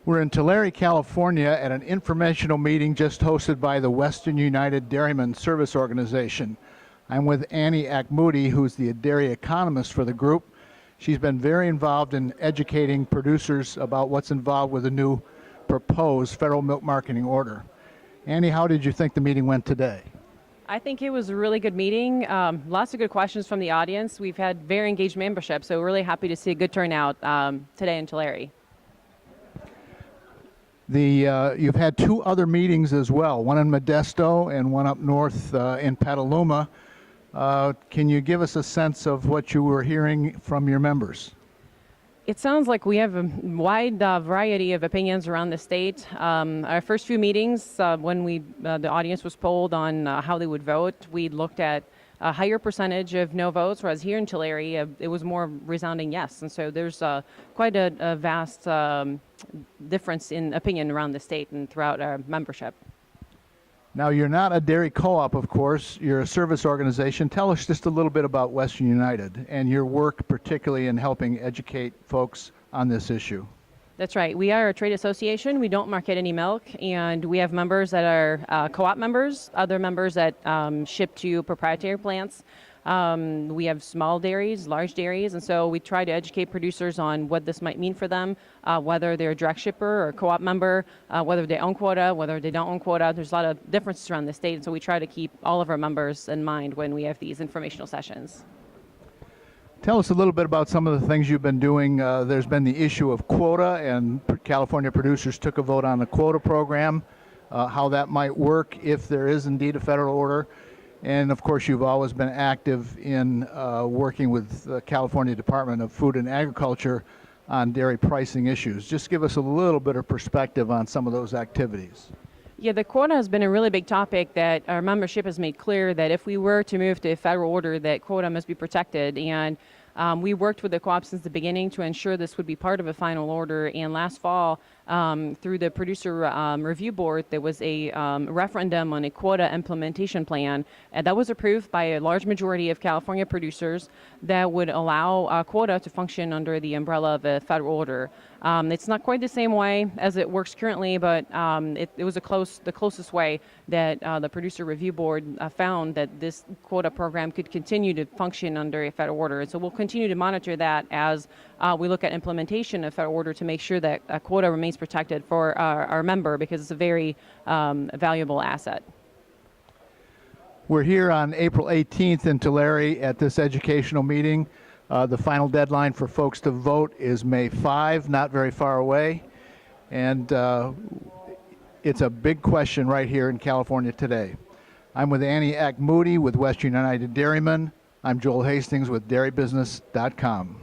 We're in Tulare, California at an informational meeting just hosted by the Western United Dairymen Service Organization. I'm with Annie AcMoody, who's the dairy economist for the group. She's been very involved in educating producers about what's involved with the new proposed federal milk marketing order. Annie, how did you think the meeting went today? I think it was a really good meeting. Lots of good questions from the audience. We've had very engaged membership, so we're really happy to see a good turnout today in Tulare. You've had two other meetings as well, one in Modesto and one up north in Petaluma. Can you give us a sense of what you were hearing from your members? It sounds like we have a wide variety of opinions around the state. Our first few meetings, when the audience was polled on how they would vote, we looked at a higher percentage of no votes, whereas here in Tulare, it was more resounding yes. And so there's quite a vast difference in opinion around the state and throughout our membership. Now, you're not a dairy co-op, of course. You're a service organization. Tell us just a little bit about Western United and your work, particularly in helping educate folks on this issue. That's right. We are a trade association. We don't market any milk, and we have members that are co-op members, other members that ship to proprietary plants. We have small dairies, large dairies, and so we try to educate producers on what this might mean for them, whether they're a direct shipper or a co-op member, whether they own quota, whether they don't own quota. There's a lot of differences around the state, and so we try to keep all of our members in mind when we have these informational sessions. Tell us a little bit about some of the things you've been doing. There's been the issue of quota, and California producers took a vote on the quota program, how that might work if there is indeed a federal order. And of course, you've always been active in working with the California Department of Food and Agriculture on dairy pricing issues. Just give us a little bit of perspective on some of those activities. Yeah, the quota has been a really big topic that our membership has made clear that if we were to move to a federal order, that quota must be protected. And we worked with the co-op since the beginning to ensure this would be part of a final order. And last fall, through the producer review board, there was a referendum on a quota implementation plan, and that was approved by a large majority of California producers that would allow quota to function under the umbrella of a federal order. It's not quite the same way as it works currently, but it was the closest way that the producer review board found that this quota program could continue to function under a federal order. And so we'll continue to monitor that as we look at implementation of federal order to make sure that a quota remains protected for our member, because it's a very valuable asset. We're here on April 18th in Tulare at this educational meeting. The final deadline for folks to vote is May 5, not very far away. And it's a big question right here in California today. I'm with Annie AcMoody with Western United Dairymen. I'm Joel Hastings with DairyBusiness.com.